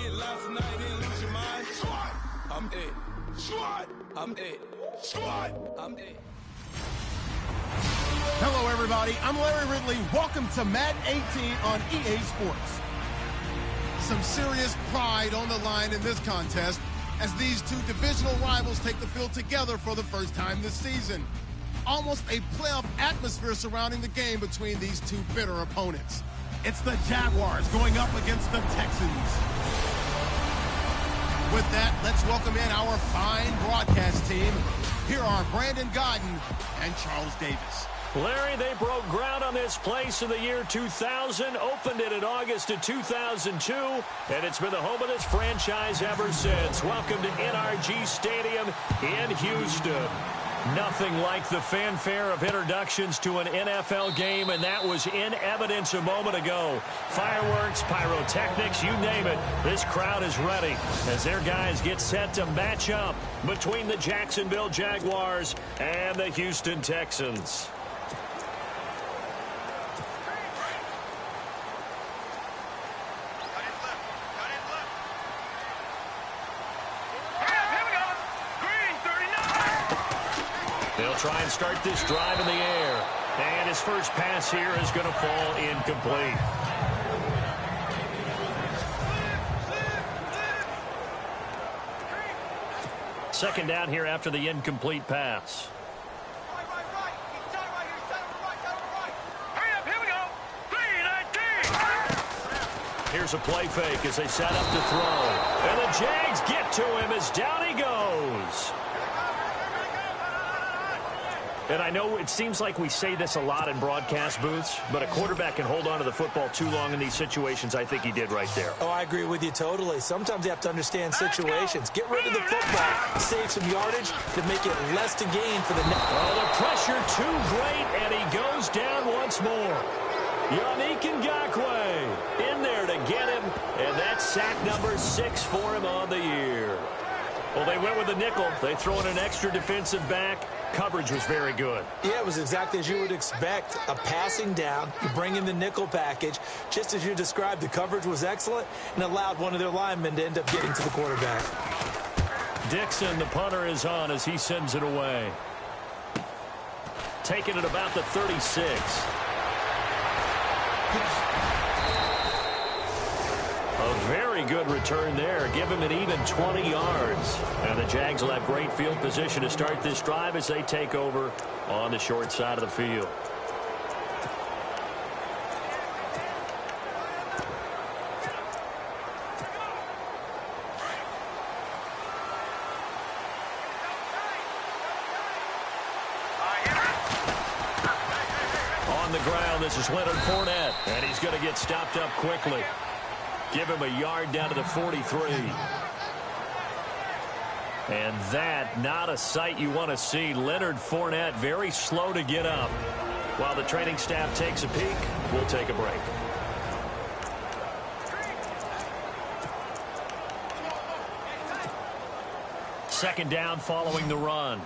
it last night, didn't lose your mind. Squad, I'm it. Squad, I'm it. Squad, I'm it. Hello, everybody. I'm Larry Ridley. Welcome to Madden 18 on EA Sports. Some serious pride on the line in this contest as these two divisional rivals take the field together for the first time this season. Almost a playoff atmosphere surrounding the game between these two bitter opponents. It's the Jaguars going up against the Texans. With that, let's welcome in our fine broadcast team. Here are Brandon Godden and Charles Davis. Larry, they broke ground on this place in the year 2000, opened it in August of 2002, and it's been the home of this franchise ever since. Welcome to NRG Stadium in Houston. Nothing like the fanfare of introductions to an NFL game, and that was in evidence a moment ago. Fireworks, pyrotechnics, you name it. This crowd is ready as their guys get set to match up between the Jacksonville Jaguars and the Houston Texans. They'll try and start this drive in the air. And his first pass here is going to fall incomplete. Second down here after the incomplete pass. Here's a play fake as they set up to throw. And the Jags get to him as down he goes. And I know it seems like we say this a lot in broadcast booths, but a quarterback can hold on to the football too long in these situations. I think he did right there. Oh, I agree with you totally. Sometimes you have to understand situations. Get rid of the football, save some yardage to make it less to gain for the next. Oh, the pressure too great, and he goes down once more. Yannick Ngakoue in there to get him, and that's sack number 6 for him on the year. Well, they went with the nickel. They throw in an extra defensive back. Coverage was very good. Yeah, it was exactly as you would expect. A passing down. You bring in the nickel package. Just as you described, the coverage was excellent and allowed one of their linemen to end up getting to the quarterback. Dixon, the punter, is on as he sends it away. Taking it about the 36. A very good return there. Give him an even 20 yards. And the Jags will have great field position to start this drive as they take over on the short side of the field. On the ground, this is Leonard Fournette. And he's going to get stopped up quickly. Give him a yard down to the 43. And that, not a sight you want to see. Leonard Fournette very slow to get up. While the training staff takes a peek, we'll take a break. Second down following the run.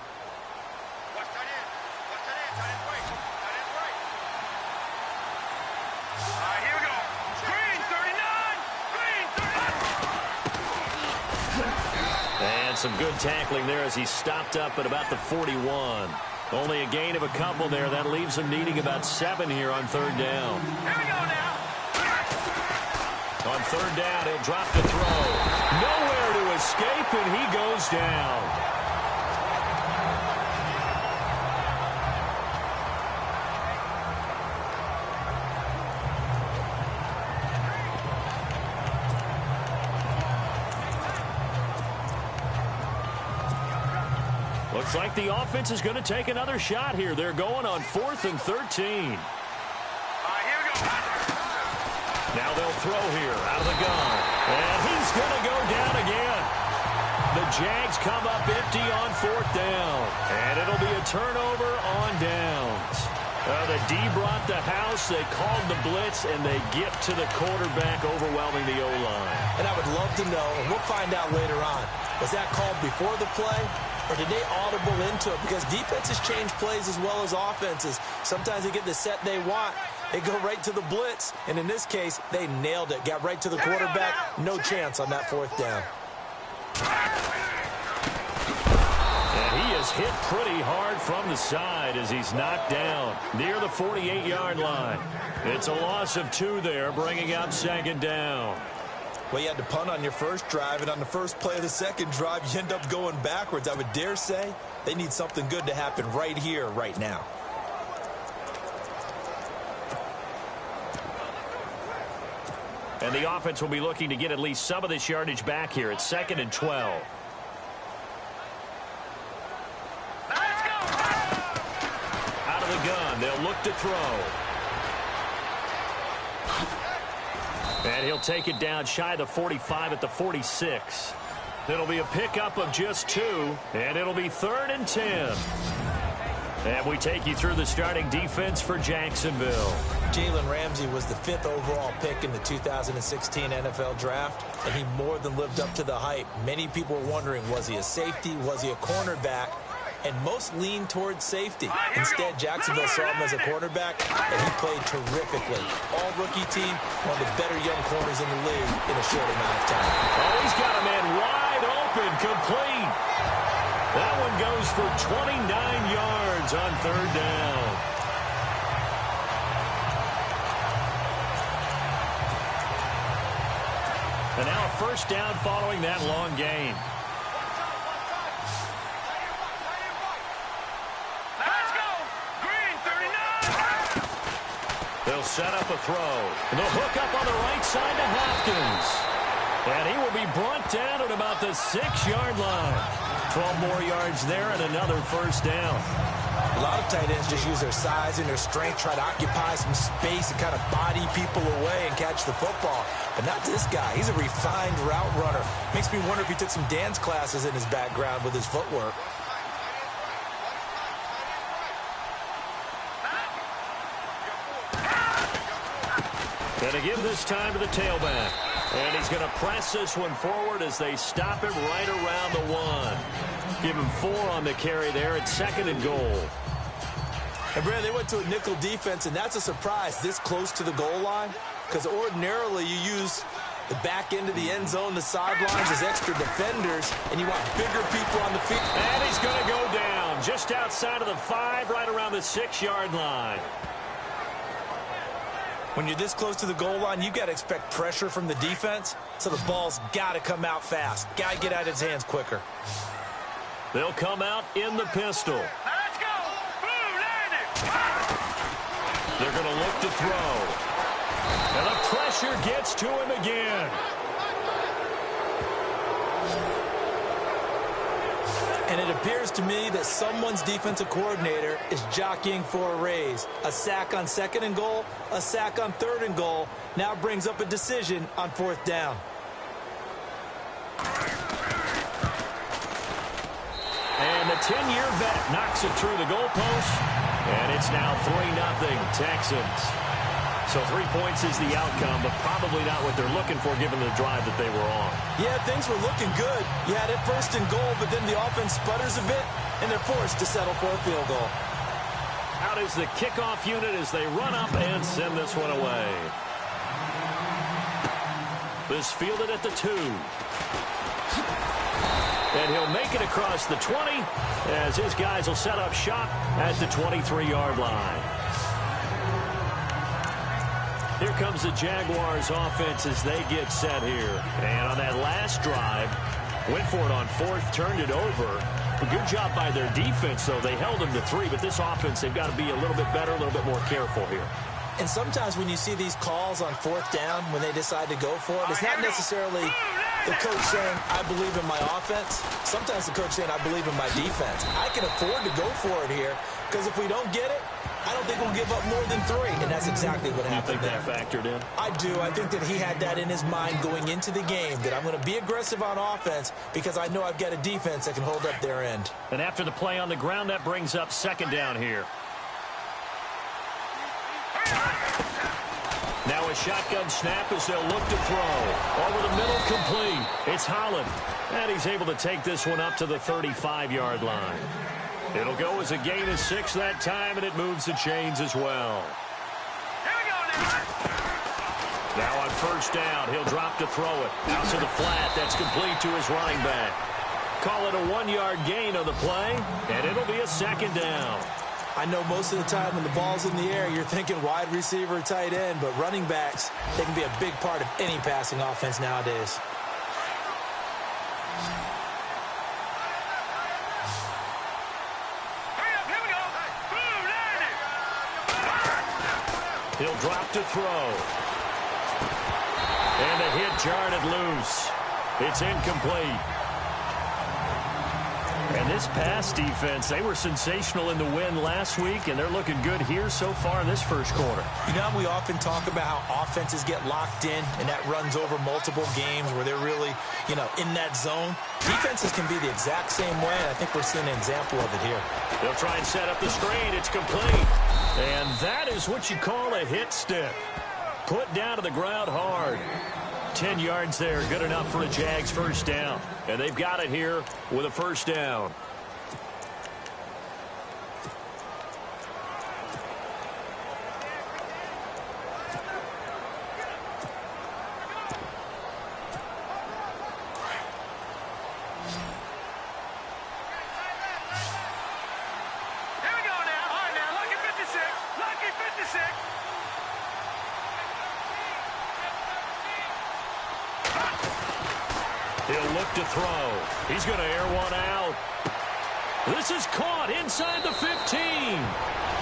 Some good tackling there as he stopped up at about the 41. Only a gain of a couple there. That leaves him needing about 7 here on third down. Here we go now. On third down, he'll drop the throw. Nowhere to escape, and he goes down. Looks like the offense is going to take another shot here. They're going on 4th and 13. Here we go. Now they'll throw here out of the gun. And he's going to go down again. The Jags come up empty on 4th down. And it'll be a turnover on downs. The D brought the house. They called the blitz, and they get to the quarterback, overwhelming the O-line. And I would love to know, and we'll find out later on, was that called before the play, or did they audible into it? Because defenses change plays as well as offenses. Sometimes they get the set they want, They go right to the blitz, and in this case, they nailed it. Got right to the quarterback. No chance on that 4th down. And he is hit pretty hard from the side as he's knocked down near the 48-yard line. It's a loss of 2 there, bringing up 2nd down. Well, you had to punt on your first drive, and on the first play of the second drive, you end up going backwards. I would dare say they need something good to happen right here, right now. And the offense will be looking to get at least some of this yardage back here. It's 2nd and 12. Out of the gun, they'll look to throw. And he'll take it down shy of the 45 at the 46. It'll be a pickup of just 2, and it'll be 3rd and 10. And we take you through the starting defense for Jacksonville. Jalen Ramsey was the 5th overall pick in the 2016 NFL Draft, and he more than lived up to the hype. Many people were wondering, was he a safety? Was he a cornerback? And most leaned towards safety. Instead, Jacksonville saw him as a cornerback, and he played terrifically. All-rookie team, one of the better young corners in the league in a short amount of time. Oh, he's got a man wide open, complete. That one goes for 29 yards on 3rd down. And now a 1st down following that long gain. Let's go. Green 39. They'll set up a throw. And they'll hook up on the right side to Hopkins. And he will be brought down at about the 6-yard line. 12 more yards there and another 1st down. A lot of tight ends just use their size and their strength, try to occupy some space and kind of body people away and catch the football. But not this guy. He's a refined route runner. Makes me wonder if he took some dance classes in his background with his footwork. And to give this time to the tailback. And he's going to press this one forward as they stop him right around the 1. Give him 4 on the carry there at 2nd and goal. And, Brad, they went to a nickel defense, and that's a surprise this close to the goal line, because ordinarily you use the back end of the end zone, the sidelines as extra defenders, and you want bigger people on the field. And he's going to go down just outside of the 5, right around the 6-yard line. When you're this close to the goal line, you've got to expect pressure from the defense, so the ball's got to come out fast. Got to get out of his hands quicker. They'll come out in the pistol. Let's go. Blue landing. They're going to look to throw. And the pressure gets to him again. And it appears to me that someone's defensive coordinator is jockeying for a raise. A sack on 2nd and goal, a sack on 3rd and goal, now brings up a decision on 4th down. And the 10-year vet knocks it through the goalpost. And it's now 3-0 Texans. So 3 points is the outcome, but probably not what they're looking for given the drive that they were on. Yeah, things were looking good. You had it 1st and goal, but then the offense sputters a bit, and they're forced to settle for a field goal. Out is the kickoff unit as they run up and send this one away. This fielded at the 2. And he'll make it across the 20 as his guys will set up shop at the 23-yard line. Here comes the Jaguars offense as they get set here. And on that last drive, went for it on 4th, turned it over. A good job by their defense, though. They held them to 3, but this offense, they've got to be a little bit better, a little bit more careful here. And sometimes when you see these calls on 4th down, when they decide to go for it, it's not necessarily the coach saying, I believe in my offense. Sometimes the coach saying, I believe in my defense. I can afford to go for it here, because if we don't get it, I don't think we'll give up more than 3, and that's exactly what happened there. You think that factored in? I do. I think that he had that in his mind going into the game, that I'm going to be aggressive on offense because I know I've got a defense that can hold up their end. And after the play on the ground, that brings up 2nd down here. Now a shotgun snap as they'll look to throw. Over the middle, complete. It's Holland. And he's able to take this one up to the 35-yard line. It'll go as a gain of 6 that time, and it moves the chains as well. Here we Now on first down, he'll drop to throw it. Out to the flat. That's complete to his running back. Call it a 1-yard gain on the play, and it'll be a second down. I know most of the time when the ball's in the air, you're thinking wide receiver, tight end, but running backs, they can be a big part of any passing offense nowadays. He'll drop to throw. And the hit jarred it loose. It's incomplete. And this pass defense, they were sensational in the win last week, and they're looking good here so far in this first quarter. You know, we often talk about how offenses get locked in, and that runs over multiple games where they're really, in that zone. Defenses can be the exact same way, and I think we're seeing an example of it here. They'll try and set up the screen. It's complete. And that is what you call a hit stick. Put down to the ground hard. 10 yards there, good enough for a Jags first down. And they've got it here with a first down. Here we go now. All right, now, lucky 56. Lucky 56. He'll look to throw. He's going to air one out. This is caught inside the 15.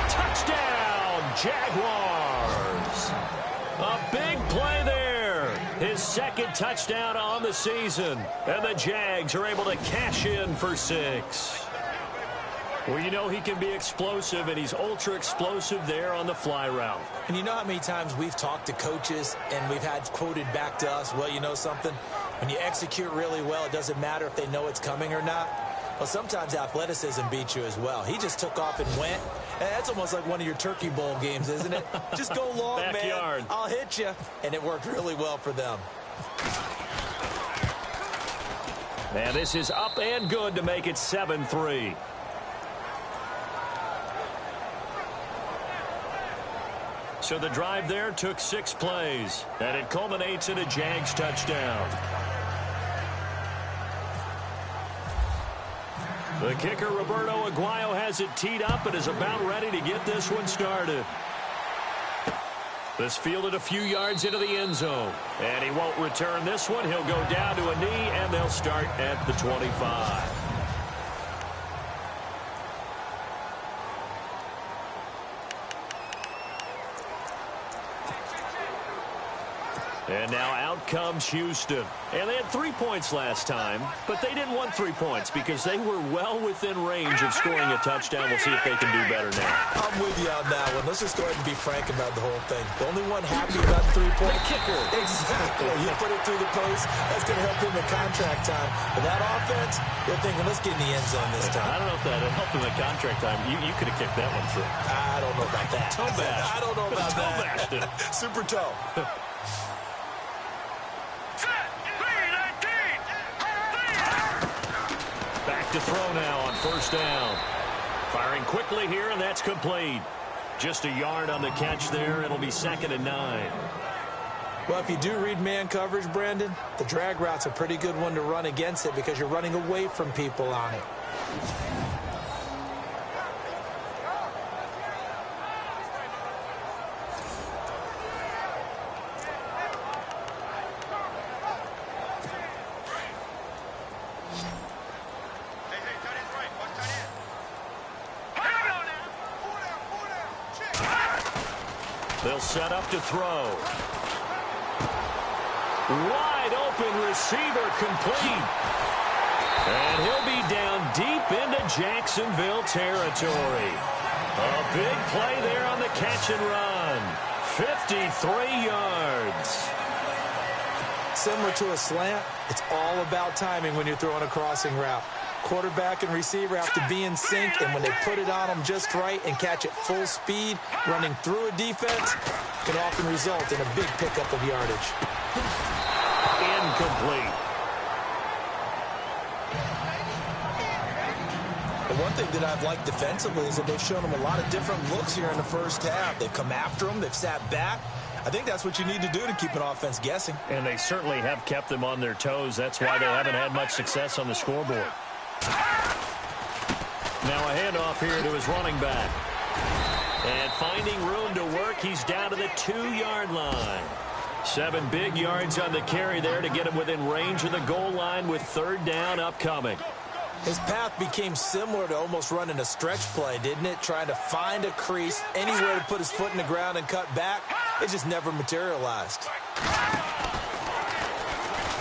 Touchdown, Jaguars. A big play there. His second touchdown on the season. And the Jags are able to cash in for 6. Well, he can be explosive, and he's ultra-explosive there on the fly route. And you know how many times we've talked to coaches and we've had quoted back to us, well, you know something? When you execute really well, it doesn't matter if they know it's coming or not. Well, sometimes athleticism beats you as well. He just took off and went. And that's almost like one of your Turkey Bowl games, isn't it? Just go long, Backyard. man. I'll hit you. And it worked really well for them. And this is up and good to make it 7-3. So the drive there took 6 plays, and it culminates in a Jags touchdown. The kicker, Roberto Aguayo, has it teed up and is about ready to get this one started. This fielded a few yards into the end zone, and he won't return this one. He'll go down to a knee, and they'll start at the 25. And now out comes Houston. And they had 3 points last time, but they didn't want 3 points because they were well within range of scoring a touchdown. We'll see if they can do better now. I'm with you on that one. Let's just go ahead and be frank about the whole thing. The only one happy about the 3-point kicker. Exactly. You put it through the post. That's going to help him in contract time. But that offense, they're thinking, let's get in the end zone this time. I don't know if that helped him in contract time. You could have kicked that one through. I don't know about that. Toe bash. I don't know about Toe that. bashed it. Super toe. Back to throw now on first down. Firing quickly here, and that's complete. Just a yard on the catch there. It'll be 2nd and 9. Well, if you do read man coverage, Brandon, the drag route's a pretty good one to run against it because you're running away from people on it. They'll set up to throw. Wide open receiver complete. And he'll be down deep into Jacksonville territory. A big play there on the catch and run. 53 yards. Similar to a slant, it's all about timing when you're throwing a crossing route. Quarterback and receiver have to be in sync, and when they put it on them just right and catch it full speed, running through a defense can often result in a big pickup of yardage. Incomplete. The one thing that I've liked defensively is that they've shown them a lot of different looks here in the first half. They've come after them, they've sat back, I think that's what you need to do to keep an offense guessing. And they certainly have kept them on their toes. That's why they haven't had much success on the scoreboard. Now a handoff here to his running back. And finding room to work, he's down to the 2-yard line. 7 big yards on the carry there to get him within range of the goal line with 3rd down upcoming. His path became similar to almost running a stretch play, didn't it? Trying to find a crease, anywhere to put his foot in the ground and cut back. It just never materialized.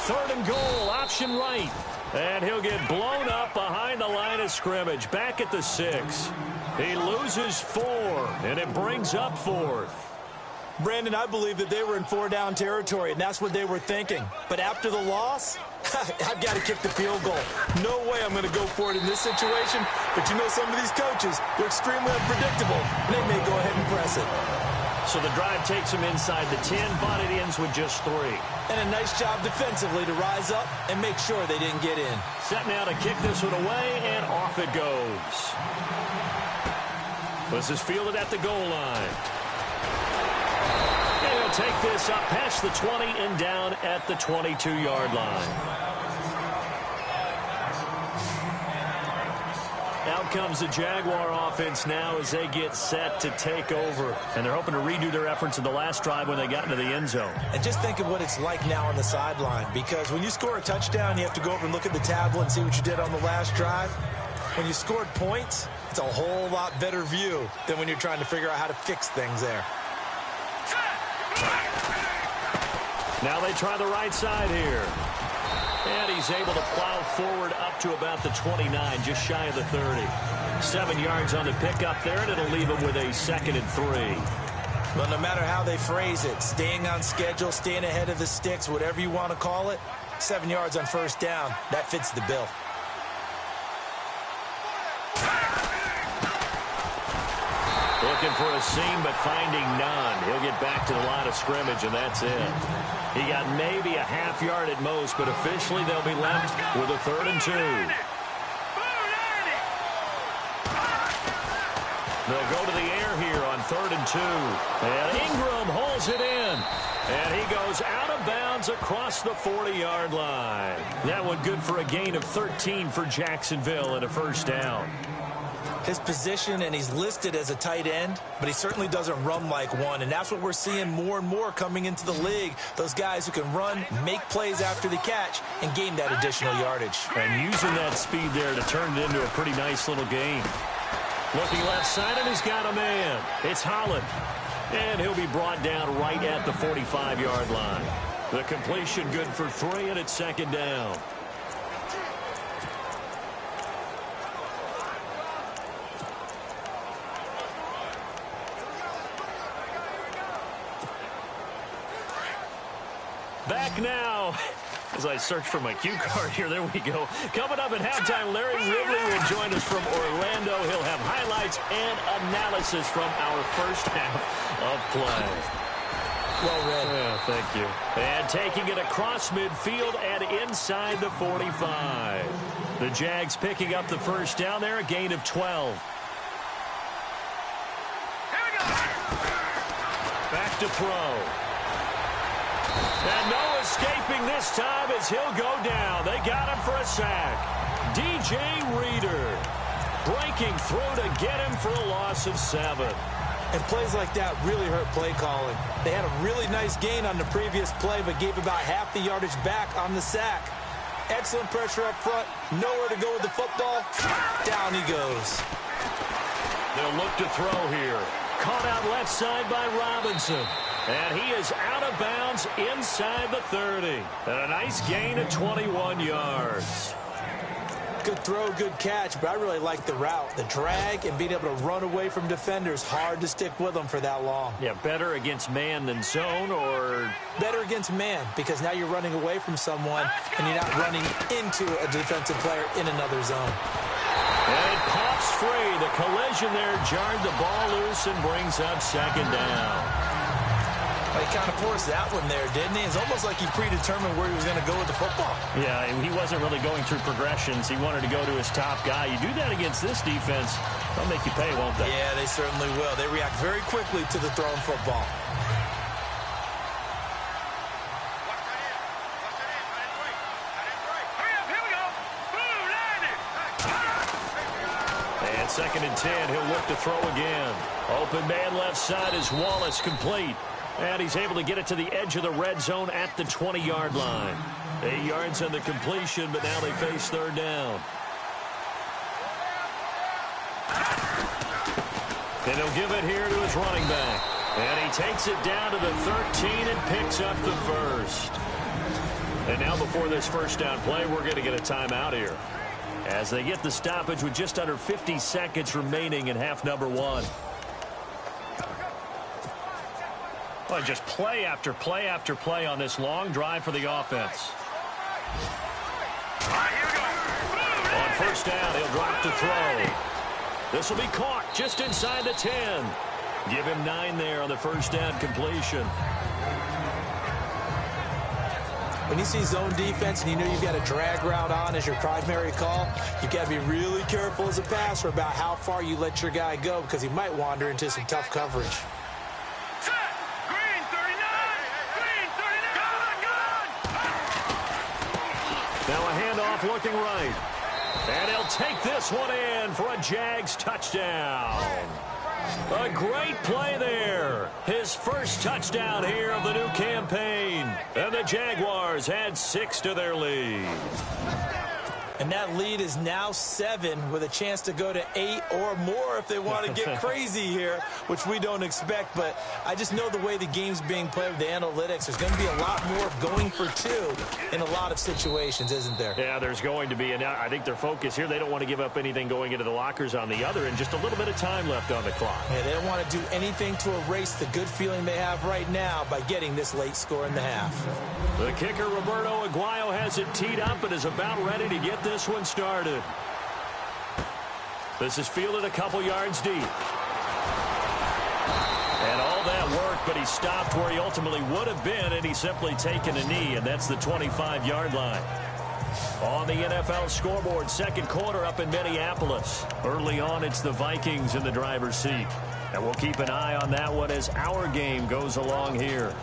3rd and goal, option right. And he'll get blown up behind the line of scrimmage, back at the 6. He loses 4, and it brings up 4th. Brandon, I believe that they were in 4-down territory, and that's what they were thinking. But after the loss, I've got to kick the field goal. No way I'm going to go for it in this situation. But you know, some of these coaches, they're extremely unpredictable, and they may go ahead and press it. So the drive takes him inside the 10, but it ends with just 3. And a nice job defensively to rise up and make sure they didn't get in. Set now to kick this one away, and off it goes. This is fielded at the goal line. And he'll take this up past the 20 and down at the 22-yard line. Out comes the Jaguar offense now as they get set to take over. And they're hoping to redo their efforts in the last drive when they got into the end zone. And just think of what it's like now on the sideline. Because when you score a touchdown, you have to go over and look at the tablet and see what you did on the last drive. When you scored points, it's a whole lot better view than when you're trying to figure out how to fix things there. Now they try the right side here. And he's able to plow forward up to about the 29, just shy of the 30. 7 yards on the pickup there, and it'll leave him with a 2nd and 3. Well, no matter how they phrase it, staying on schedule, staying ahead of the sticks, whatever you want to call it, 7 yards on 1st down, that fits the bill. Looking for a seam, but finding none. He'll get back to the line of scrimmage, and that's it. He got maybe a half yard at most, but officially they'll be left with a 3rd and 2. They'll go to the air here on 3rd and 2. And Ingram holds it in. And he goes out of bounds across the 40-yard line. That one good for a gain of 13 for Jacksonville and a 1st down. His position, and he's listed as a tight end, but he certainly doesn't run like one, and that's what we're seeing more and more coming into the league. Those guys who can run, make plays after the catch, and gain that additional yardage. And using that speed there to turn it into a pretty nice little game. Looking left side, and he's got a man. It's Holland. And he'll be brought down right at the 45-yard line. The completion good for 3, and it's 2nd down. Back now, as I search for my cue card here, there we go. Coming up at halftime, Larry Ridley will join us from Orlando. He'll have highlights and analysis from our first half of play. Well read. Yeah, thank you. And taking it across midfield and inside the 45. The Jags picking up the 1st down there, a gain of 12. Back to throw. And no escaping this time as he'll go down. They got him for a sack. DJ Reader breaking through to get him for a loss of 7. And plays like that really hurt play calling. They had a really nice gain on the previous play, but gave about half the yardage back on the sack. Excellent pressure up front. Nowhere to go with the football. Down he goes. They'll look to throw here. Caught out left side by Robinson. And he is out of bounds inside the 30. And a nice gain of 21 yards. Good throw, good catch, but I really like the route. The drag and being able to run away from defenders. Hard to stick with them for that long. Yeah, better against man than zone, or? Better against man, because now you're running away from someone and you're not running into a defensive player in another zone. And it pops free. The collision there jarred the ball loose and brings up 2nd down. Well, he kind of forced that one there, didn't he? It's almost like he predetermined where he was going to go with the football. Yeah, he wasn't really going through progressions. He wanted to go to his top guy. You do that against this defense, they'll make you pay, won't they? Yeah, they certainly will. They react very quickly to the thrown football. 2nd and 10. He'll look to throw again. Open man left side is Wallace, complete. And he's able to get it to the edge of the red zone at the 20-yard line. 8 yards on the completion, but now they face 3rd down. And he'll give it here to his running back. And he takes it down to the 13 and picks up the first. And now before this first down play, we're going to get a timeout here, as they get the stoppage with just under 50 seconds remaining in half number 1. Well, just play after play after play on this long drive for the offense. On first down, he'll drop to throw. This will be caught just inside the 10. Give him 9 there on the first down completion. When you see zone defense and you know you've got a drag route on as your primary call, you've got to be really careful as a passer about how far you let your guy go, because he might wander into some tough coverage. Green 39! Green 39! Now a handoff looking right. And he'll take this one in for a Jags touchdown. A great play there. His first touchdown here of the new campaign. And the Jaguars add 6 to their lead. And that lead is now 7 with a chance to go to 8 or more if they want to get crazy here, which we don't expect. But I just know the way the game's being played with the analytics, there's going to be a lot more of going for 2 in a lot of situations, isn't there? Yeah, there's going to be. And I think their focus here, they don't want to give up anything going into the lockers on the other, and just a little bit of time left on the clock. Yeah, they don't want to do anything to erase the good feeling they have right now by getting this late score in the half. The kicker, Roberto Aguayo, has it teed up and is about ready to get this one started. This is fielded a couple yards deep. And all that work, but he stopped where he ultimately would have been, and he's simply taken a knee, and that's the 25-yard line. On the NFL scoreboard, 2nd quarter up in Minneapolis. Early on, it's the Vikings in the driver's seat. And we'll keep an eye on that one as our game goes along here.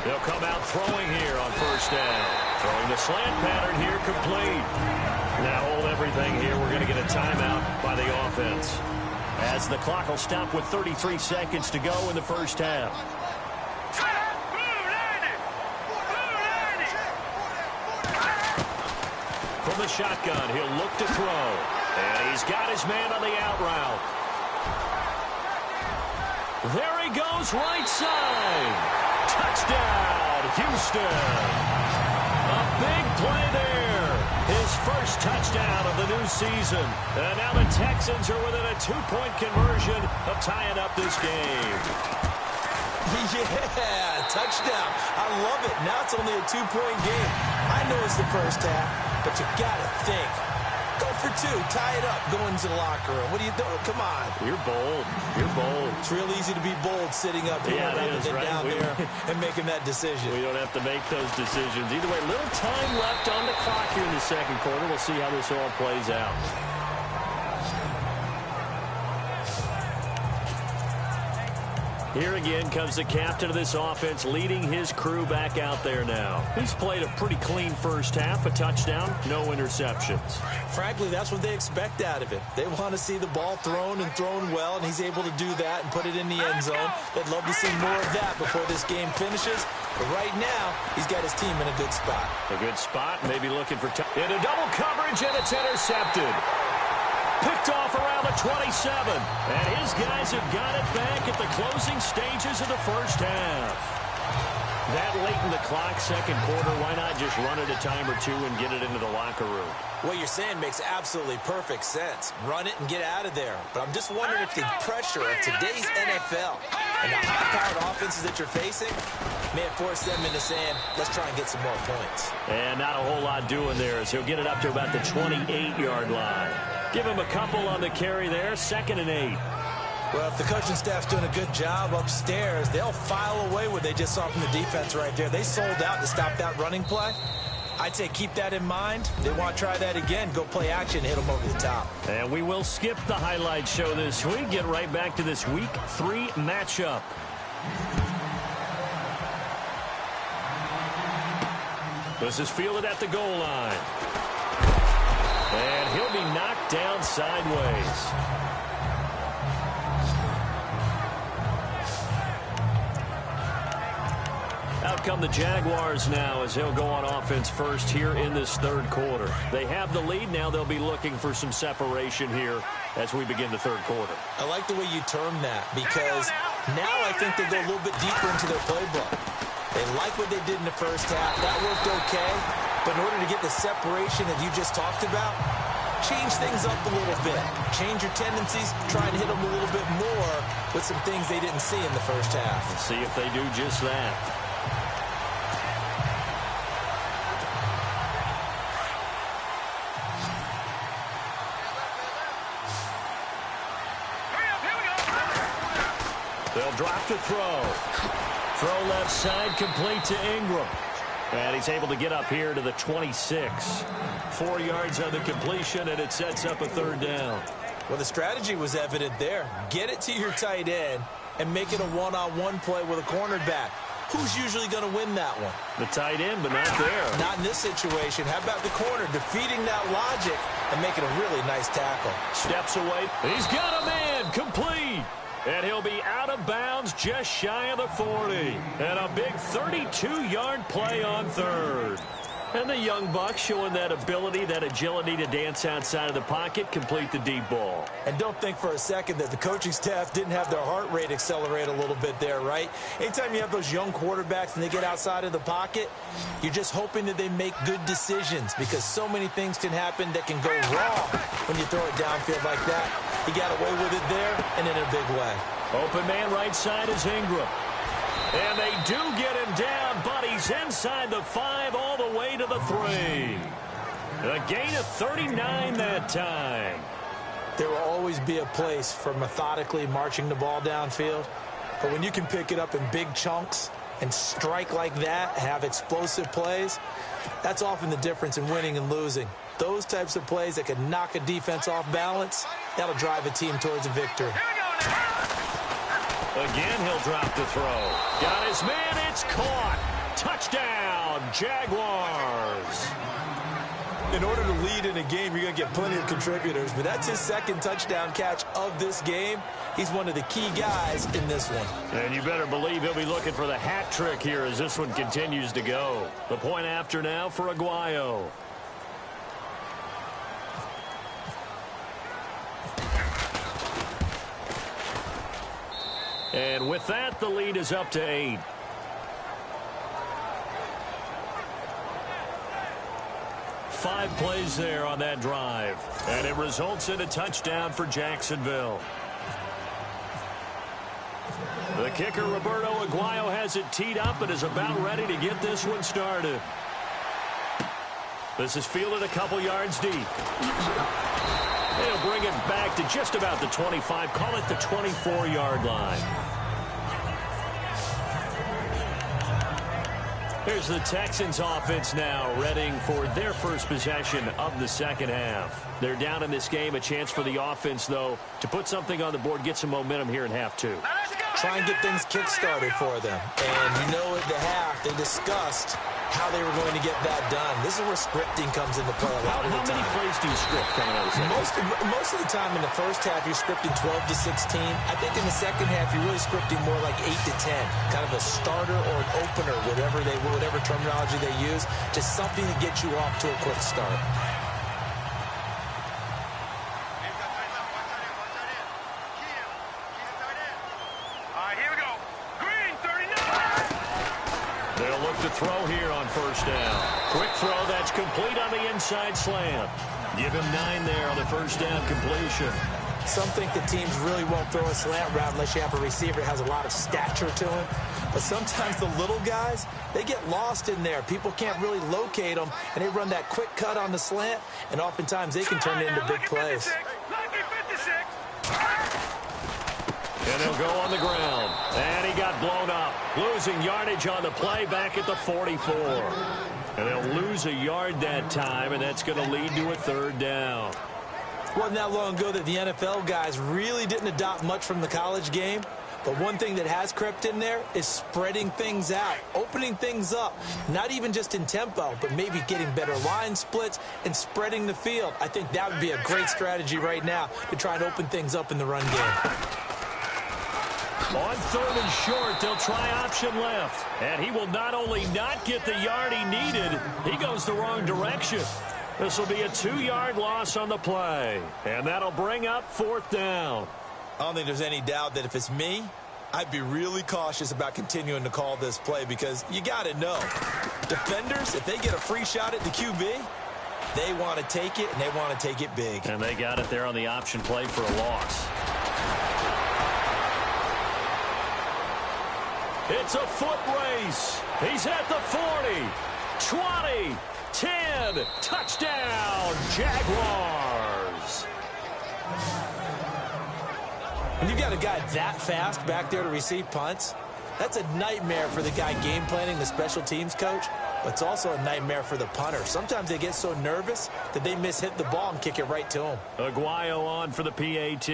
They'll come out throwing here on first down. Throwing the slant pattern here, complete. Now hold everything here. We're going to get a timeout by the offense, as the clock will stop with 33 seconds to go in the first half. From the shotgun, he'll look to throw. And he's got his man on the out route. There he goes, right side. Touchdown, Houston. A big play there. His first touchdown of the new season. And now the Texans are within a 2-point conversion of tying up this game. Yeah, touchdown. I love it. Now it's only a 2-point game. I know it's the first half, but you got to think. Go for 2. Tie it up. Go into the locker room. What are you doing? Come on. You're bold. You're bold. It's real easy to be bold sitting up here rather than down there and making that decision. We don't have to make those decisions. Either way, little time left on the clock here in the 2nd quarter. We'll see how this all plays out. Here again comes the captain of this offense, leading his crew back out there now. He's played a pretty clean first half, a touchdown, no interceptions. Frankly, that's what they expect out of him. They want to see the ball thrown and thrown well, and he's able to do that and put it in the end zone. They'd love to see more of that before this game finishes. But right now, he's got his team in a good spot. A good spot, maybe looking for into double coverage, and it's intercepted. Picked off around the 27. And his guys have got it back at the closing stages of the first half. That late in the clock, 2nd quarter, why not just run it a time or 2 and get it into the locker room? What you're saying makes absolutely perfect sense. Run it and get out of there. But I'm just wondering if the pressure of today's NFL and the high-powered offenses that you're facing may have forced them into saying, let's try and get some more points. And not a whole lot doing there, as he'll get it up to about the 28-yard line. Give him a couple on the carry there, 2nd and 8. Well, if the coaching staff's doing a good job upstairs, they'll file away what they just saw from the defense right there. They sold out to stop that running play. I'd say keep that in mind. They want to try that again. Go play action, hit them over the top. And we will skip the highlight show this week. Get right back to this Week 3 matchup. This is fielded at the goal line. And he'll be knocked down sideways. Out come the Jaguars now as they'll go on offense first here in this third quarter. They have the lead. Now they'll be looking for some separation here as we begin the third quarter. I like the way you term that because now I think they go a little bit deeper into their playbook. They like what they did in the first half. That worked okay. But in order to get the separation that you just talked about, change things up a little bit. Change your tendencies. Try and hit them a little bit more with some things they didn't see in the first half. Let's see if they do just that. They'll drop to throw. Throw left side, complete to Ingram. And he's able to get up here to the 26. 4 yards on the completion, and it sets up a third down. Well, the strategy was evident there. Get it to your tight end and make it a one-on-one play with a cornerback. Who's usually going to win that one? The tight end, but not there. Not in this situation. How about the corner defeating that logic and making a really nice tackle? Steps away. He's got a man. Complete. And he'll be out of bounds just shy of the 40. And a big 32-yard play on third. And the young buck showing that ability, that agility to dance outside of the pocket, complete the deep ball. And don't think for a second that the coaching staff didn't have their heart rate accelerate a little bit there, right? Anytime you have those young quarterbacks and they get outside of the pocket, you're just hoping that they make good decisions because so many things can happen that can go wrong when you throw it downfield like that. He got away with it there and in a big way. Open man right side is Ingram. And they do get him down, but he's inside the 5 all the way to the 3. A gain of 39 that time. There will always be a place for methodically marching the ball downfield. But when you can pick it up in big chunks and strike like that, have explosive plays, that's often the difference in winning and losing. Those types of plays that can knock a defense off balance, that'll drive a team towards a victory. Again, he'll drop the throw. Got his man, it's caught. Touchdown, Jaguars. In order to lead in a game, you're going to get plenty of contributors, but that's his second touchdown catch of this game. He's one of the key guys in this one. And you better believe he'll be looking for the hat trick here as this one continues to go. The point after now for Aguayo. And with that, the lead is up to 8. Five plays there on that drive. And it results in a touchdown for Jacksonville. The kicker, Roberto Aguayo, has it teed up and is about ready to get this one started. This is fielded a couple yards deep. They'll bring it back to just about the 25. Call it the 24-yard line. Here's the Texans offense now, readying for their first possession of the second half. They're down in this game. A chance for the offense, though, to put something on the board, get some momentum here in half 2. Try and get things kick-started for them. And you know at the half, they discussed how they were going to get that done. This is where scripting comes into play a lot of the time. How many plays do you script coming out of the second? Most of the time in the first half, you're scripting 12 to 16. I think in the second half, you're really scripting more like 8 to 10. Kind of a starter or an opener, whatever terminology they use. Just something to get you off to a quick start. To throw here on first down. Quick throw that's complete on the inside slant. Give him 9 there on the first down completion. Some think the teams really won't throw a slant route unless you have a receiver that has a lot of stature to him. But sometimes the little guys, they get lost in there. People can't really locate them, and they run that quick cut on the slant, and oftentimes they can turn it into big plays. And he'll go on the ground. And he got blown up. Losing yardage on the play back at the 44. And they'll lose lose a yard that time, and that's going to lead to a third down. Wasn't that long ago that the NFL guys really didn't adopt much from the college game. But one thing that has crept in there is spreading things out, opening things up, not even just in tempo, but maybe getting better line splits and spreading the field. I think that would be a great strategy right now to try and open things up in the run game. On third and short, they'll try option left. And he will not only not get the yard he needed, he goes the wrong direction. This will be a 2-yard loss on the play. And that'll bring up fourth down. I don't think there's any doubt that if it's me, I'd be really cautious about continuing to call this play because you got to know, defenders, if they get a free shot at the QB, they want to take it, and they want to take it big. And they got it there on the option play for a loss. It's a foot race. He's at the 40, 20, 10, touchdown, Jaguars. When you've got a guy that fast back there to receive punts, that's a nightmare for the guy game planning, the special teams coach, but it's also a nightmare for the punter. Sometimes they get so nervous that they hit the ball and kick it right to him. Aguayo on for the PAT.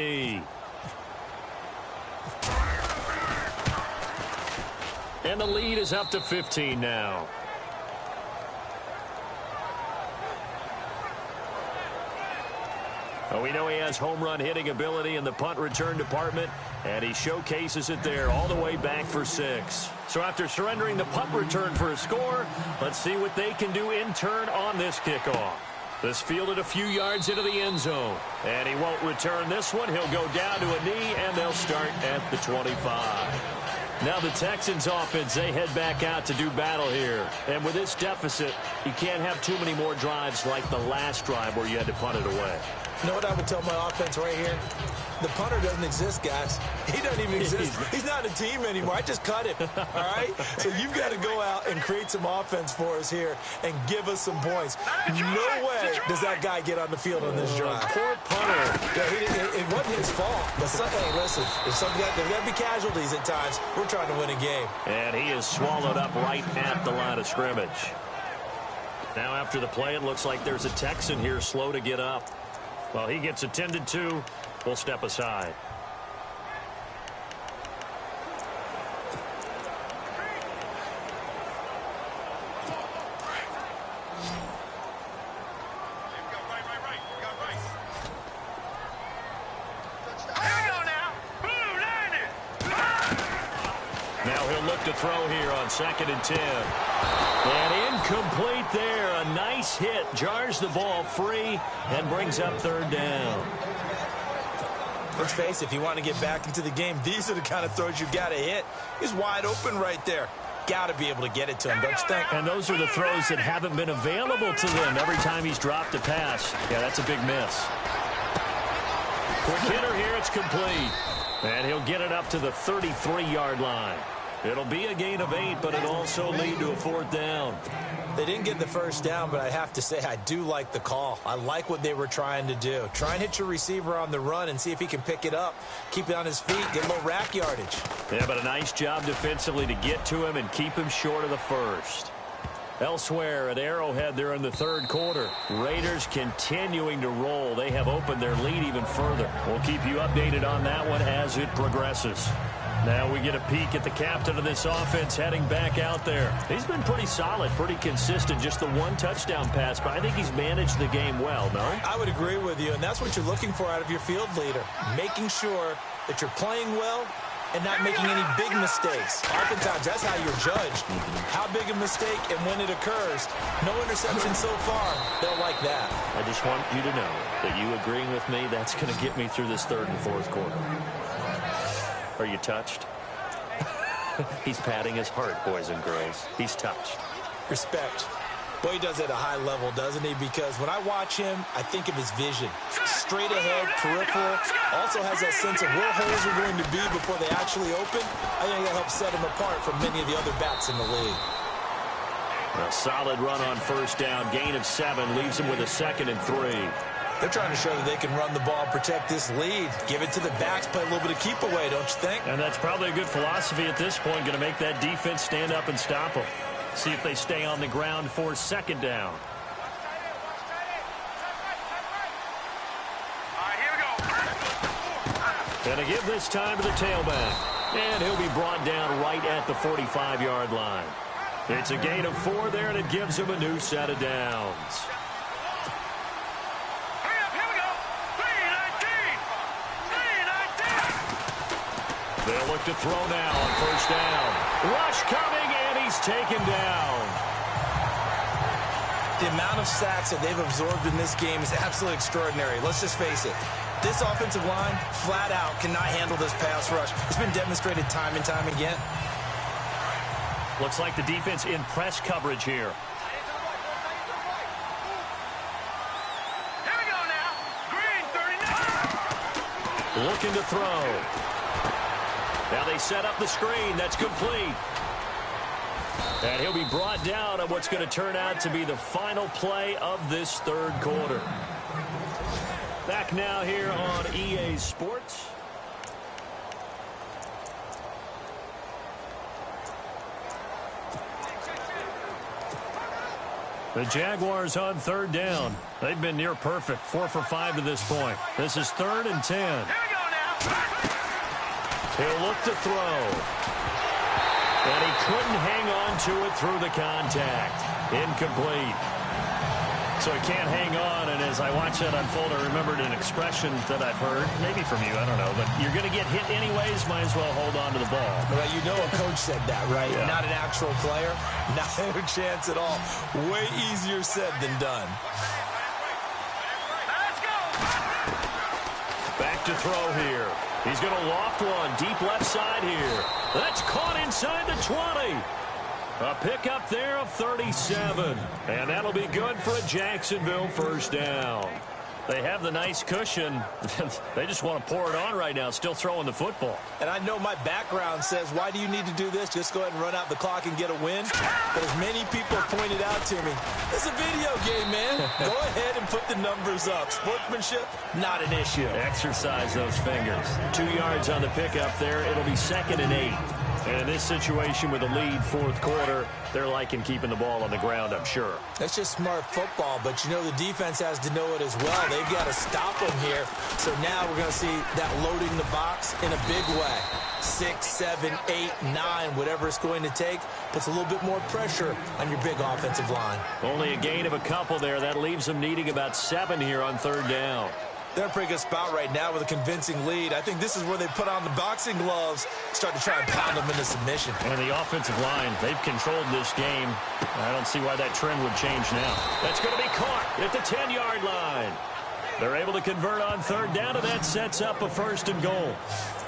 And the lead is up to 15 now. Well, we know he has home run hitting ability in the punt return department, and he showcases it there all the way back for 6. So after surrendering the punt return for a score, let's see what they can do in turn on this kickoff. This fielded a few yards into the end zone, and he won't return this one. He'll go down to a knee, and they'll start at the 25. Now the Texans offense, they head back out to do battle here. And with this deficit, you can't have too many more drives like the last drive where you had to punt it away. You know what I would tell my offense right here? The punter doesn't exist, guys. He doesn't even exist. He's not a team anymore. I just cut him, all right? So you've got to go out and create some offense for us here and give us some points. No way does that guy get on the field on this drive. Poor punter. Yeah, it wasn't his fault. But hey, listen, there's got to be casualties at times. We're trying to win a game. And he is swallowed up right at the line of scrimmage. Now after the play, it looks like there's a Texan here slow to get up. Well, he gets attended to. We'll step aside. Now he'll look to throw here on 2nd and 10. And incomplete there. A nice hit. Jars the ball free and brings up third down. Let's face it, if you want to get back into the game, these are the kind of throws you got to hit. He's wide open right there. Got to be able to get it to him, don't you think? And those are the throws that haven't been available to them every time he's dropped a pass. Yeah, that's a big miss. Quick hitter here, it's complete. And he'll get it up to the 33-yard line. It'll be a gain of 8, but it'll also lead to a fourth down. They didn't get the first down, but I have to say I do like the call. I like what they were trying to do. Try and hit your receiver on the run and see if he can pick it up, keep it on his feet, get a little rack yardage. Yeah, but a nice job defensively to get to him and keep him short of the first. Elsewhere at Arrowhead, they're in the third quarter. Raiders continuing to roll. They have opened their lead even further. We'll keep you updated on that one as it progresses. Now we get a peek at the captain of this offense heading back out there. He's been pretty solid, pretty consistent, just the one touchdown pass, but I think he's managed the game well, no? I would agree with you, and that's what you're looking for out of your field leader, making sure that you're playing well and not making any big mistakes. Oftentimes, that's how you're judged. How big a mistake and when it occurs. No interception so far. They'll like that. I just want you to know that you agreeing with me, that's going to get me through this third and fourth quarter. Are you touched? He's patting his heart, boys and girls. He's touched. Respect. Boy, he does it at a high level, doesn't he? Because when I watch him, I think of his vision. Straight ahead, peripheral. Also has that sense of where holes are going to be before they actually open. I think that helps set him apart from many of the other backs in the league. A solid run on first down. Gain of 7 leaves him with a 2nd and 3. They're trying to show that they can run the ball and protect this lead. Give it to the backs, play a little bit of keep away, don't you think? And that's probably a good philosophy at this point, going to make that defense stand up and stop them. See if they stay on the ground for second down. All right, here we go. Going to give this time to the tailback. And he'll be brought down right at the 45-yard line. It's a gain of 4 there, and it gives him a new set of downs. Hurry up, here we go. 3-19. They'll look to throw now on first down. Rush coming, and he's taken down. The amount of sacks that they've absorbed in this game is absolutely extraordinary. Let's just face it. This offensive line, flat out, cannot handle this pass rush. It's been demonstrated time and time again. Looks like the defense in press coverage here. Here we go now. Green, 39. Looking to throw. Now they set up the screen. That's complete. And he'll be brought down on what's going to turn out to be the final play of this third quarter. Back now here on EA Sports. The Jaguars on third down. They've been near perfect, 4 for 5 to this point. This is 3rd and 10. Here we go now. He'll look to throw. And he couldn't hang on to it through the contact. Incomplete. So he can't hang on, and as I watch that unfold, I remembered an expression that I've heard, maybe from you, I don't know, but you're going to get hit anyways, might as well hold on to the ball. Well, you know a coach said that, right? Yeah. Not an actual player. Not a chance at all. Way easier said than done. Let's go. Back to throw here. He's going to loft one, deep left side here. That's caught inside the 20. A pickup there of 37. And that'll be good for a Jacksonville first down. They have the nice cushion. They just want to pour it on right now, still throwing the football. And I know my background says, why do you need to do this? Just go ahead and run out the clock and get a win. But as many people have pointed out to me, it's a video game, man. Go ahead and put the numbers up. Sportsmanship, not an issue. Exercise those fingers. 2 yards on the pickup there. It'll be 2nd and 8. And in this situation with a lead fourth quarter, they're liking keeping the ball on the ground, I'm sure. That's just smart football, but you know the defense has to know it as well. They've got to stop them here. So now we're going to see that loading the box in a big way. 6, 7, 8, 9, whatever it's going to take, puts a little bit more pressure on your big offensive line. Only a gain of a couple there. That leaves them needing about 7 here on third down. They're in a pretty good spot right now with a convincing lead. I think this is where they put on the boxing gloves, start to try and pound them into submission. And the offensive line, they've controlled this game. I don't see why that trend would change now. That's going to be caught at the 10-yard line. They're able to convert on third down, and that sets up a 1st and goal.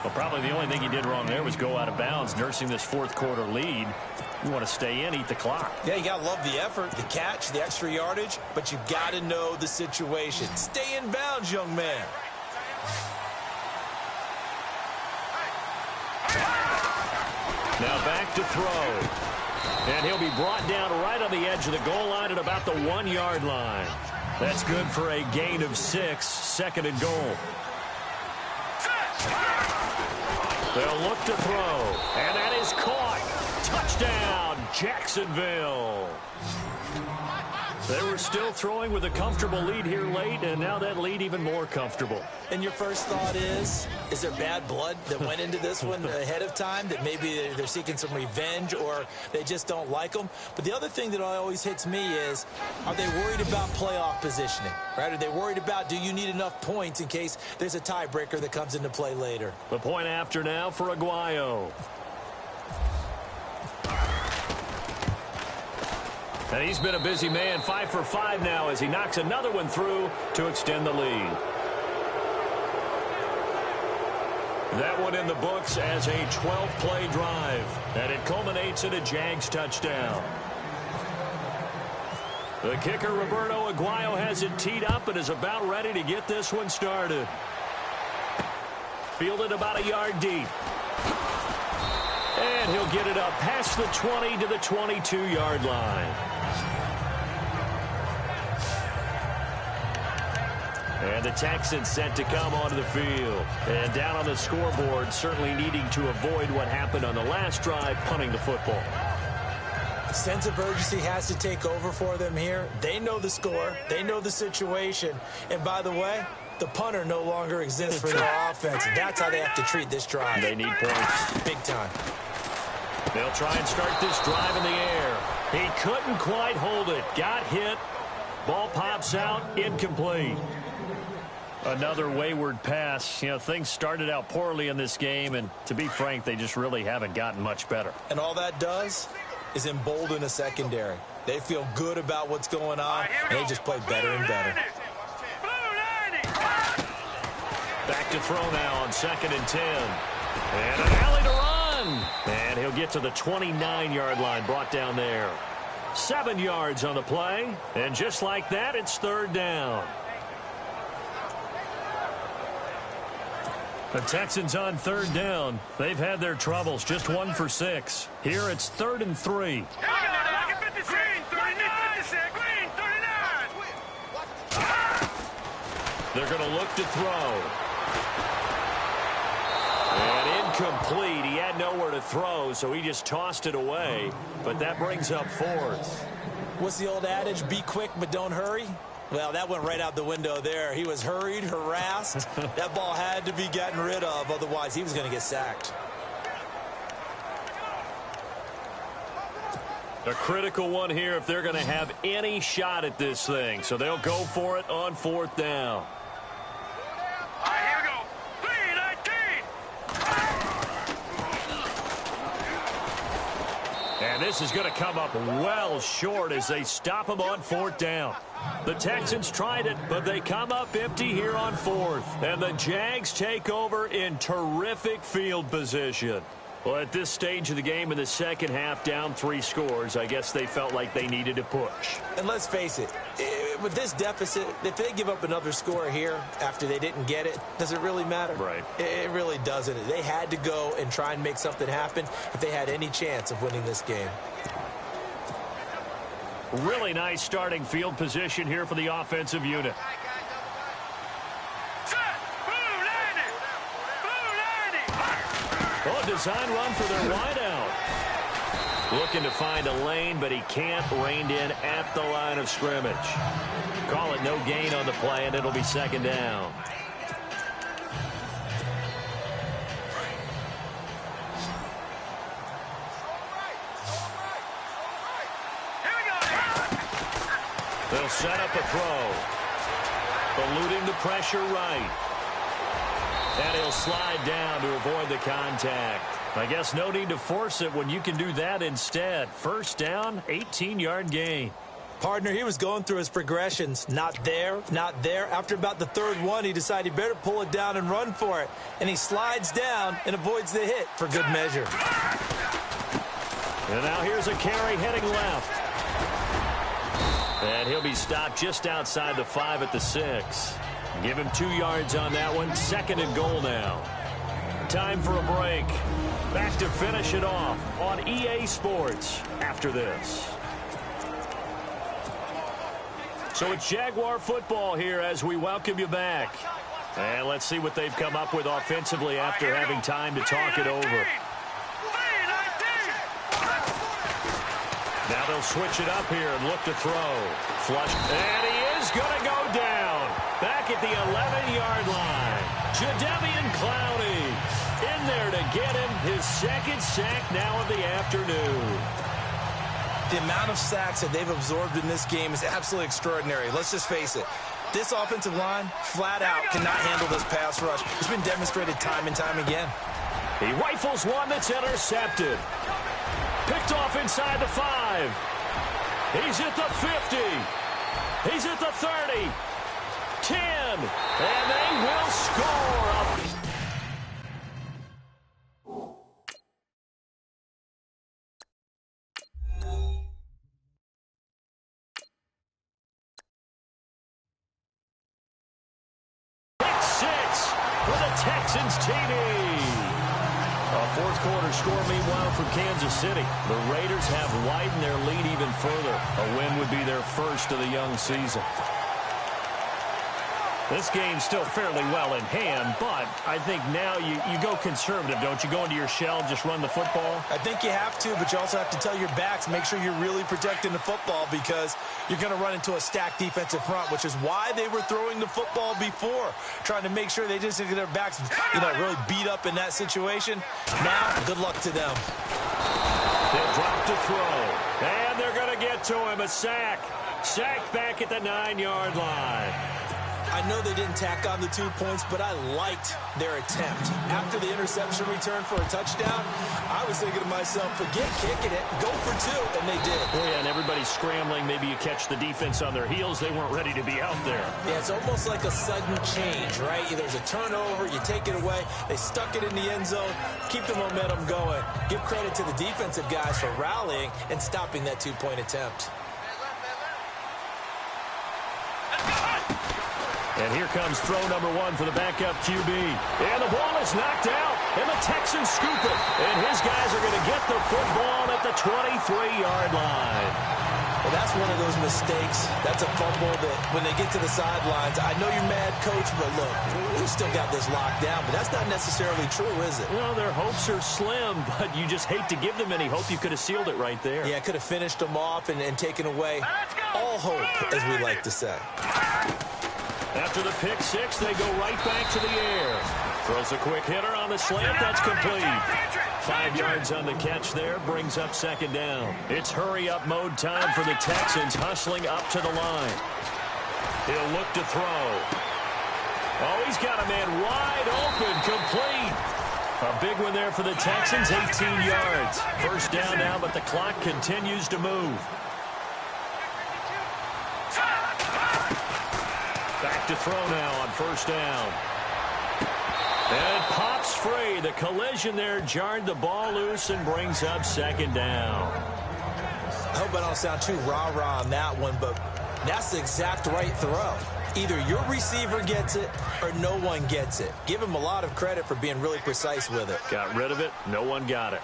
Well, probably the only thing he did wrong there was go out of bounds, nursing this fourth quarter lead. You want to stay in, eat the clock. Yeah, you got to love the effort, the catch, the extra yardage, but you got to know the situation. Stay in bounds, young man. Now back to throw. And he'll be brought down right on the edge of the goal line at about the 1-yard line. That's good for a gain of 6, 2nd and goal. They'll look to throw, and that is caught. Touchdown, Jacksonville. They were still throwing with a comfortable lead here late, and now that lead even more comfortable. And your first thought is there bad blood that went into this one ahead of time, that maybe they're seeking some revenge or they just don't like them? But the other thing that always hits me is, are they worried about playoff positioning, right? Are they worried about, do you need enough points in case there's a tiebreaker that comes into play later? The point after now for Aguayo. And he's been a busy man, 5 for 5 now as he knocks another one through to extend the lead. That one in the books as a 12-play drive, and it culminates in a Jags touchdown. The kicker, Roberto Aguayo, has it teed up and is about ready to get this one started. Fielded about a yard deep. And he'll get it up past the 20 to the 22-yard line. And the Texans set to come onto the field. And down on the scoreboard, certainly needing to avoid what happened on the last drive, punting the football. Sense of urgency has to take over for them here. They know the score. They know the situation. And by the way, the punter no longer exists for their offense. That's how they have to treat this drive. They need points. Big time. They'll try and start this drive in the air. He couldn't quite hold it. Got hit. Ball pops out. Incomplete. Another wayward pass. You know, things started out poorly in this game, and to be frank, they just really haven't gotten much better. And all that does is embolden a secondary. They feel good about what's going on, and they just play better and better. Back to throw now on 2nd and 10. And an alley to run. And he'll get to the 29-yard line, brought down there. 7 yards on the play. And just like that, it's 3rd down. The Texans on 3rd down. They've had their troubles, just 1 for 6. Here it's 3rd and 3. They're going to look to throw. And incomplete. He had nowhere to throw, so he just tossed it away. But that brings up 4th. What's the old adage? Be quick, but don't hurry? Well, that went right out the window there. He was hurried, harassed. That ball had to be gotten rid of, otherwise he was going to get sacked. A critical one here if they're going to have any shot at this thing. So they'll go for it on 4th down. All right, here we go. 3-19. And this is going to come up well short as they stop him on 4th down. The Texans tried it, but they come up empty here on 4th. And the Jags take over in terrific field position. Well, at this stage of the game in the second half, down 3 scores, I guess they felt like they needed to push. And let's face it, with this deficit, if they give up another score here after they didn't get it, does it really matter? Right. It really doesn't. They had to go and try and make something happen if they had any chance of winning this game. Really nice starting field position here for the offensive unit. Oh, design run for their wideout. Looking to find a lane, but he can't. Reined in at the line of scrimmage. Call it no gain on the play, and it'll be 2nd down. They'll set up a throw. Eluding the pressure right. And he'll slide down to avoid the contact. I guess no need to force it when you can do that instead. 1st down, 18-yard gain. Partner, he was going through his progressions. Not there, not there. After about the 3rd one, he decided he better pull it down and run for it. And he slides down and avoids the hit for good measure. And now here's a carry heading left. And he'll be stopped just outside the 5 at the 6. Give him 2 yards on that one. 2nd and goal now. Time for a break. Back to finish it off on EA Sports after this. So it's Jaguar football here as we welcome you back. And let's see what they've come up with offensively after having time to talk it over. Now they'll switch it up here and look to throw. Flush. And he is going to go down. Back at the 11-yard line. Jadeveon Clowney in there to get him his 2nd sack now of the afternoon. The amount of sacks that they've absorbed in this game is absolutely extraordinary. Let's just face it. This offensive line, flat out, cannot handle this pass rush. It's been demonstrated time and time again. He rifles one that's intercepted. Picked off inside the 5. He's at the 50. He's at the 30. 10. And they will score. Pick 6 for the Texans TD. A 4th quarter score, meanwhile, from Kansas City. The Raiders have widened their lead even further. A win would be their first of the young season. This game's still fairly well in hand, but I think now you go conservative, don't you? Go into your shell, just run the football? I think you have to, but you also have to tell your backs, make sure you're really protecting the football because you're going to run into a stacked defensive front, which is why they were throwing the football before, trying to make sure they just get their backs, really beat up in that situation. Now, good luck to them. They'll drop to throw, and they're going to get to him, a sack. Sacked back at the 9-yard line. I know they didn't tack on the 2 points, but I liked their attempt. After the interception return for a touchdown, I was thinking to myself, forget kicking it, go for 2, and they did. Oh, yeah, and everybody's scrambling. Maybe you catch the defense on their heels. They weren't ready to be out there. Yeah, it's almost like a sudden change, right? There's a turnover, you take it away, they stuck it in the end zone, keep the momentum going. Give credit to the defensive guys for rallying and stopping that 2-point attempt. And here comes throw number 1 for the backup QB. And the ball is knocked out, and the Texans scoop it. And his guys are going to get the football at the 23-yard line. Well, that's one of those mistakes. That's a fumble that when they get to the sidelines, I know you're mad, Coach, but look, we still got this locked down. But that's not necessarily true, is it? Well, their hopes are slim, but you just hate to give them any hope. You could have sealed it right there. Yeah, could have finished them off and taken away all hope, as we like to say. After the pick 6, they go right back to the air. Throws a quick hitter on the slant. That's complete. 5 yards on the catch there. Brings up 2nd down. It's hurry-up mode time for the Texans, hustling up to the line. He'll look to throw. Oh, he's got a man wide open. Complete. A big one there for the Texans, 18 yards. First down now, but the clock continues to move. Back to throw now on first down. And it pops free. The collision there jarred the ball loose and brings up 2nd down. I hope I don't sound too rah-rah on that one, but that's the exact right throw. Either your receiver gets it or no one gets it. Give him a lot of credit for being really precise with it. Got rid of it. No one got it.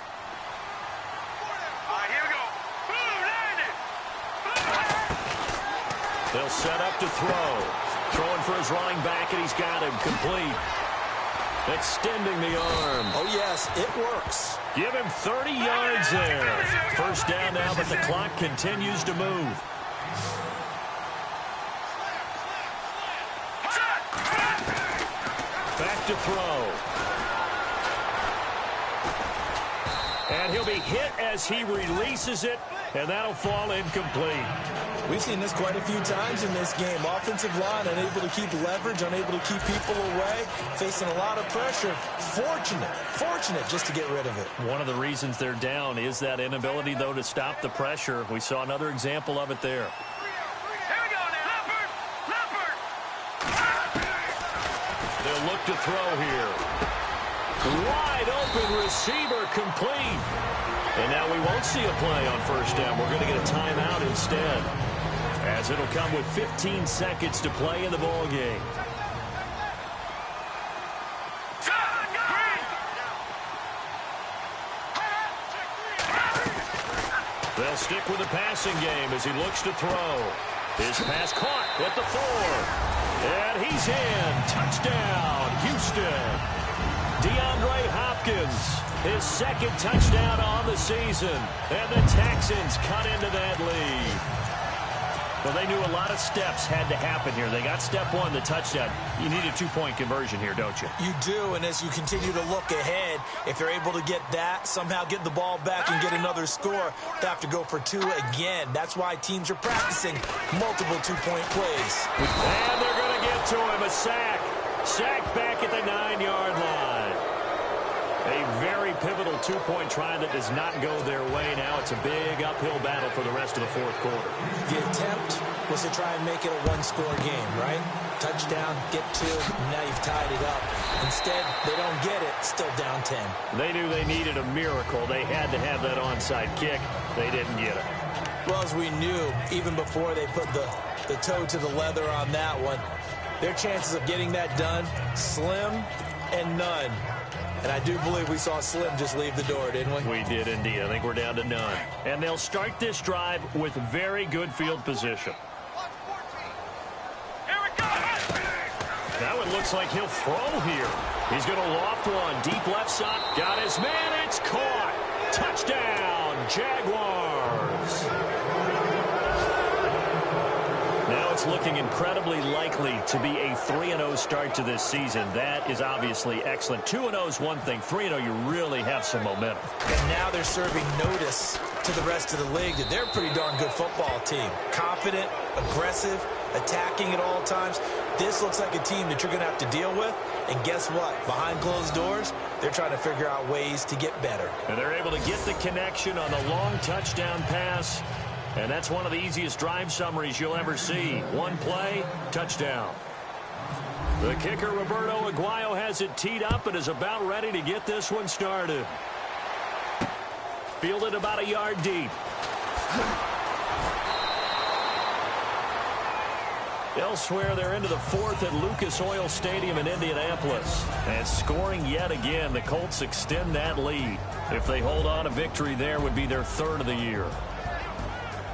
All right, here we go. Boom, landed. They'll set up to throw. Throwing for his running back, and he's got him. Complete. Extending the arm. Oh, yes, it works. Give him 30 yards there. First down now, but the clock continues to move. Back to throw. And he'll be hit as he releases it, and that'll fall incomplete. We've seen this quite a few times in this game. Offensive line unable to keep leverage, unable to keep people away, facing a lot of pressure. Fortunate just to get rid of it. One of the reasons they're down is that inability, though, to stop the pressure. We saw another example of it there. Here we go now. Leopard. They'll look to throw here. Wide open receiver, complete. And now we won't see a play on first down. We're going to get a timeout instead, as it'll come with 15 seconds to play in the ball game. They'll stick with the passing game as he looks to throw. His pass caught at the 4. And he's in. Touchdown, Houston. DeAndre Hopkins, his 2nd touchdown on the season. And the Texans cut into that lead. Well, they knew a lot of steps had to happen here. They got step 1, the touchdown. You need a 2-point conversion here, don't you? You do, and as you continue to look ahead, if they're able to get that, somehow get the ball back and get another score, they have to go for 2 again. That's why teams are practicing multiple 2-point plays. And they're going to get to him, a sack. Sack back at the 9-yard line. A very pivotal 2-point try that does not go their way. Now it's a big uphill battle for the rest of the 4th quarter. The attempt was to try and make it a 1-score game, right? Touchdown, get 2, now you've tied it up. Instead, they don't get it, still down 10. They knew they needed a miracle. They had to have that onside kick. They didn't get it. Well, as we knew, even before they put the toe to the leather on that one, their chances of getting that done, slim and none. And I do believe we saw Slim just leave the door, didn't we? We did indeed. I think we're down to none. And they'll start this drive with very good field position. Here we go. That one looks like he'll throw here. He's going to loft one. Deep left side. Got his man. It's caught. Touchdown, Jaguars. Now it's looking incredibly likely to be a 3-0 start to this season. That is obviously excellent. 2-0 is one thing. 3-0, you really have some momentum. And now they're serving notice to the rest of the league that they're a pretty darn good football team. Confident, aggressive, attacking at all times. This looks like a team that you're going to have to deal with. And guess what? Behind closed doors, they're trying to figure out ways to get better. And they're able to get the connection on the long touchdown pass. And that's one of the easiest drive summaries you'll ever see. One play, touchdown. The kicker, Roberto Aguayo, has it teed up and is about ready to get this one started. Fielded about a yard deep. Elsewhere, they're into the fourth at Lucas Oil Stadium in Indianapolis. And scoring yet again, the Colts extend that lead. If they hold on, a victory there would be their third of the year.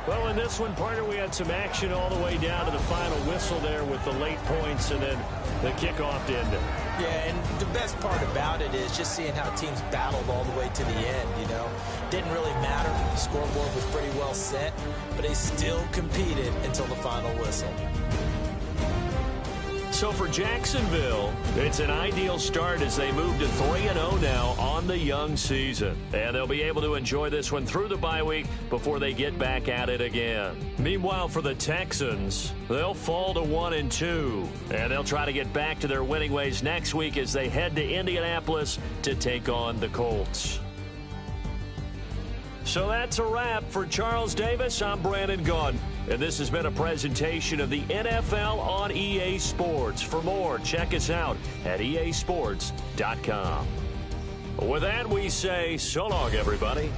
Well, in this one, partner, we had some action all the way down to the final whistle there with the late points and then the kickoff to end it. Yeah, and the best part about it is just seeing how teams battled all the way to the end, you know. Didn't really matter. The scoreboard was pretty well set, but they still competed until the final whistle. So for Jacksonville, it's an ideal start as they move to 3-0 now on the young season. And they'll be able to enjoy this one through the bye week before they get back at it again. Meanwhile, for the Texans, they'll fall to 1-2. And they'll try to get back to their winning ways next week as they head to Indianapolis to take on the Colts. So that's a wrap. For Charles Davis, I'm Brandon Gaudin. And this has been a presentation of the NFL on EA Sports. For more, check us out at easports.com. With that, we say so long, everybody.